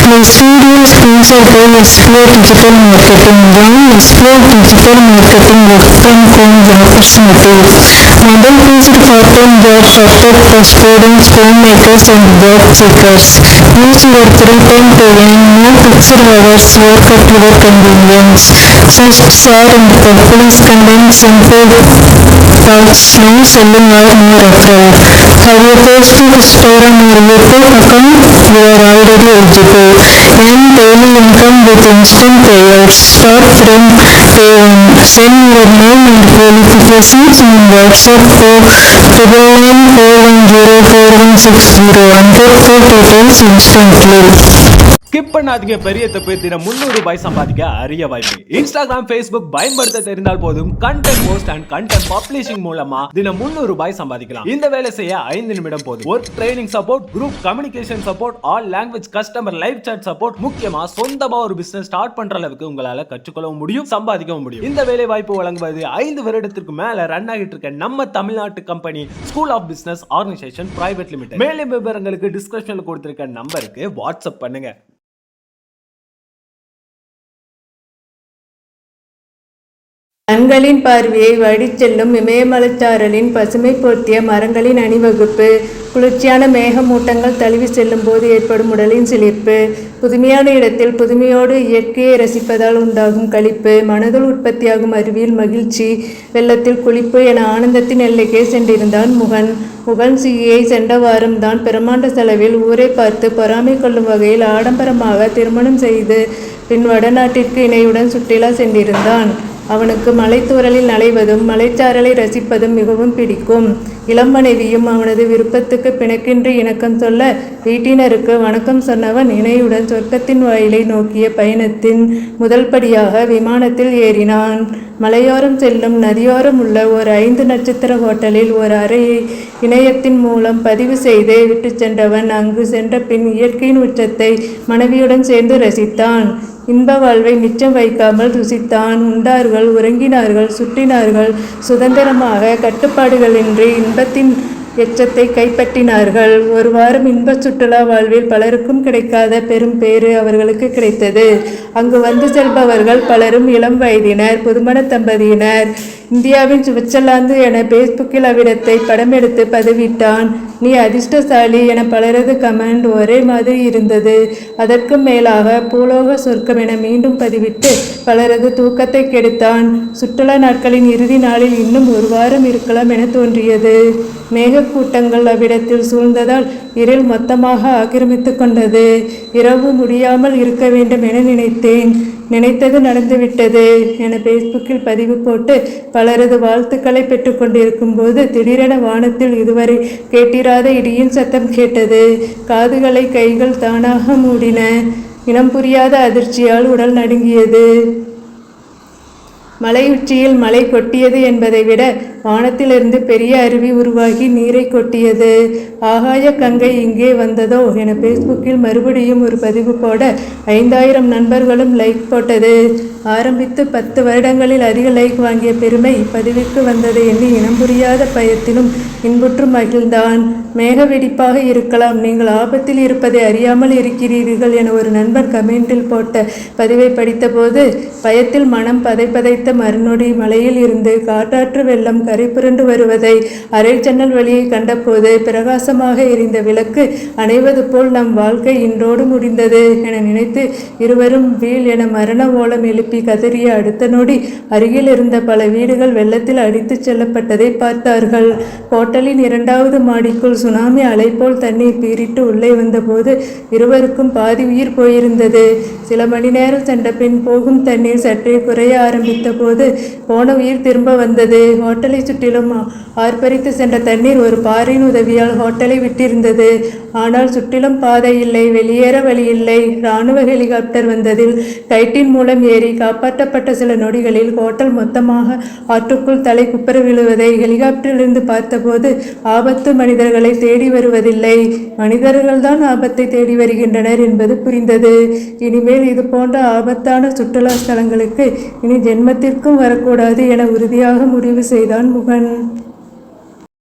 The studio is sponsored by Explore Digital Marketing. Join Explore Digital Marketing work from home opportunity. Model based part-time jobs offered for students, homemakers and job seekers. Use your free time to earn. No fixed hours, work at your convenience. Search, share and publish content, simple thoughts, no selling or no referral. Have a Facebook, Instagram or YouTube account? You are already eligible. Earn daily income with instant payouts. Start from day one. Send your name and qualifications in WhatsApp to 991410416 and get full details instantly. Skip பண்ணாதீங்க. பெரிய தப்பு. தினம் 300 ரூபாய் சம்பாதிக்க அரிய வாய்ப்பு. Instagram, Facebook பயன்படுத்த தெரிந்தால் போதும் content post and content publishing மூலமா தினம் 300 ரூபாய் சம்பாதிக்கலாம். இந்த வேலை செய்ய 5 நிமிடம் போதும். Work training support, group communication support, all language customer live chat support, முக்கியமா சொந்தமா ஒரு பிசினஸ் ஸ்டார்ட் பண்ற அளவுக்கு உங்களால கற்றுக்கொள்ளவும் முடியும், சம்பாதிக்கவும் முடியும். இந்த வேலை வாய்ப்பு வழங்குவது 5 வருடத்திற்கு மேல ரன் ஆகிட்டு இருக்க நம்ம தமிழ்நாட்டு company school of business organisation private limited. மேலும் விவரங்களுக்கு டிஸ்கிரிப்ஷன்ல கொடுத்திருக்க நம்பருக்கு வாட்ஸ்அப் பண்ணுங்க. கண்களின் பார்வையை வழிச்செல்லும் இமயமலைச்சாரலின் பசுமை போர்த்திய மரங்களின் அணிவகுப்பு, குளிர்ச்சியான மேகமூட்டங்கள் தழுவி செல்லும் போது ஏற்படும் உடலின் சிலிர்ப்பு, புதுமையான இடத்தில் புதுமையோடு இயற்கையை ரசிப்பதால் உண்டாகும் களிப்பு, மனதில் உற்பத்தியாகும் அறிவியல் மகிழ்ச்சி, வெள்ளத்தில் குளிப்பு என ஆனந்தத்தின் எல்லைக்கே சென்றிருந்தான் முகன். முகன் சியை சென்ற வாரம் தான் பிரமாண்ட செலவில் ஊரை பார்த்து பொறாமை கொள்ளும் வகையில் ஆடம்பரமாக திருமணம் செய்து பின் வடநாட்டிற்கு இணையுடன் சுற்றுலா சென்றிருந்தான். அவனுக்கு மலைத்தூரலில் நனைவதும் மலைச்சாரலை ரசிப்பதும் மிகவும் பிடிக்கும். இளம் மனைவியும் அவனது விருப்பத்துக்கு பிணக்கின்றி இணக்கம் சொல்ல வீட்டினருக்கு வணக்கம் சொன்னவன் இணையுடன் சொர்க்கத்தின் வாயிலை நோக்கிய பயணத்தின் முதல் படியாக விமானத்தில் ஏறினான். மலையோரம் செல்லும் நதியோரம் உள்ள ஒரு 5 நட்சத்திர ஹோட்டலில் ஒரு அறையை இணையத்தின் மூலம் பதிவு செய்து விட்டு சென்றவன் அங்கு சென்ற பின் இயற்கையின் உச்சத்தை மனைவியுடன் சேர்ந்து ரசித்தான். இன்ப வாழ்வை மிச்சம் வைக்காமல் ருசித்தான். உண்டார்கள், உறங்கினார்கள், சுற்றினார்கள், சுதந்திரமாக கட்டுப்பாடுகளின்றி இன்பத்தின் எச்சத்தை கைப்பற்றினார்கள். ஒரு வாரம் இன்ப சுற்றுலா வாழ்வில் பலருக்கும் கிடைக்காத பெரும் பேறு அவர்களுக்கு கிடைத்தது. அங்கு வந்து செல்பவர்கள் பலரும் இளம் வயதினர், புதுமண தம்பதியினர். இந்தியாவின் சுவிட்சர்லாந்து என பேஸ்புக்கில் அவ்விடத்தை படம் எடுத்து பதிவிட்டான். நீ அதிர்ஷ்டசாலி என பலரது கமெண்ட் ஒரே மாதிரி இருந்தது. அதற்கு மேலாக பூலோக சொர்க்கம் என மீண்டும் பதிவிட்டு பலரது தூக்கத்தை கெடுத்தான். சுற்றுலா நாட்களின் இறுதி நாளில் இன்னும் ஒரு வாரம் இருக்கலாம் என தோன்றியது. மேகக்கூட்டங்கள் அவ்விடத்தில் சூழ்ந்ததால் இருள் மொத்தமாக ஆக்கிரமித்து கொண்டது. இரவு முடியாமல் இருக்க வேண்டும் என நினைத்தேன். நினைத்தது நடந்துவிட்டது என பேஸ்புக்கில் பதிவு போட்டு பலரது வாழ்த்துக்களை பெற்றுக்கொண்டிருக்கும் போது திடீரென வானத்தில் இதுவரை கேட்டிராத இடியின் சத்தம் கேட்டது. காதுகளை கைகள் தானாக மூடின. இனம் புரியாத அதிர்ச்சியால் உடல் நடுங்கியது. மலை உச்சியில் மழை கொட்டியது என்பதை விட வானத்திலிருந்து பெரிய அருவி உருவாகி நீரை கொட்டியது. ஆகாய கங்கை இங்கே வந்ததோ என பேஸ்புக்கில் மறுபடியும் ஒரு பதிவு போட 5000 நண்பர்களும் லைக் போட்டது. ஆரம்பித்து 10 வருடங்களில் அதிக லைக் வாங்கிய பெருமை பதிவுக்கு வந்ததை எண்ணி இனம் புரியாத பயத்திலும் இன்புற்று மகிழ்ந்தான். மேக வெடிப்பாக இருக்கலாம், நீங்கள் ஆபத்தில் இருப்பதை அறியாமல் இருக்கிறீர்கள் என ஒரு நண்பன் கமெண்டில் போட்ட பதிவை படித்தபோது பயத்தில் மனம் பதைத்த மறுநொடி மலையில் இருந்து காட்டாற்று வெள்ளம் கரை புரண்டு வருவதை அரை ஜன்னல் வழியை கண்டபோது பிரகாசமாக எரிந்த விளக்கு அணைவது போல் நம் வாழ்க்கை இன்றோடு முடிந்தது என நினைத்து இருவரும் வீல் என மரண ஓலம் எழுப்பி கதறிய அடுத்த நொடி அருகில் இருந்த பல வீடுகள் வெள்ளத்தில் அடித்துச் செல்லப்பட்டதை பார்த்தார்கள். ஹோட்டலின் 2வது மாடிக்குள் சுனாமி அலை போல் தண்ணீர் பீரிட்டு உள்ளே வந்தபோது இருவருக்கும் பாதி உயிர் போயிருந்தது. சில மணி நேரம் சென்ற பின் போகும் தண்ணீர் சற்றே குறைய ஆரம்பித்த போது போன உயிர் திரும்ப வந்தது. ஹோட்டலை சுற்றிலும் ஆர்ப்பரித்து சென்ற தண்ணீர் ஒரு பாறையின் உதவியால் ஹோட்டலை விட்டிருந்தது. ஆனால் சுற்றிலும் பாதை இல்லை, வெளியேற வழி இல்லை. இராணுவ ஹெலிகாப்டர் வந்ததில் கைட்டின் மூலம் ஏறி காப்பாற்றப்பட்ட சில நொடிகளில் ஹோட்டல் மொத்தமாக ஆற்றுக்குள் தலை குப்பர விழுவதை ஹெலிகாப்டரிலிருந்து பார்த்தபோது ஆபத்து மனிதர்களை தேடி வருவதில்லை, மனிதர்கள்தான் ஆபத்தை தேடி வருகின்றனர் என்பது புரிந்தது. இனிமேல் இது போன்ற ஆபத்தான சுற்றுலா ஸ்தலங்களுக்கு இனி ஜென்மத்திற்கும் வரக்கூடாது என உறுதியாக முடிவு செய்தான் முகன்.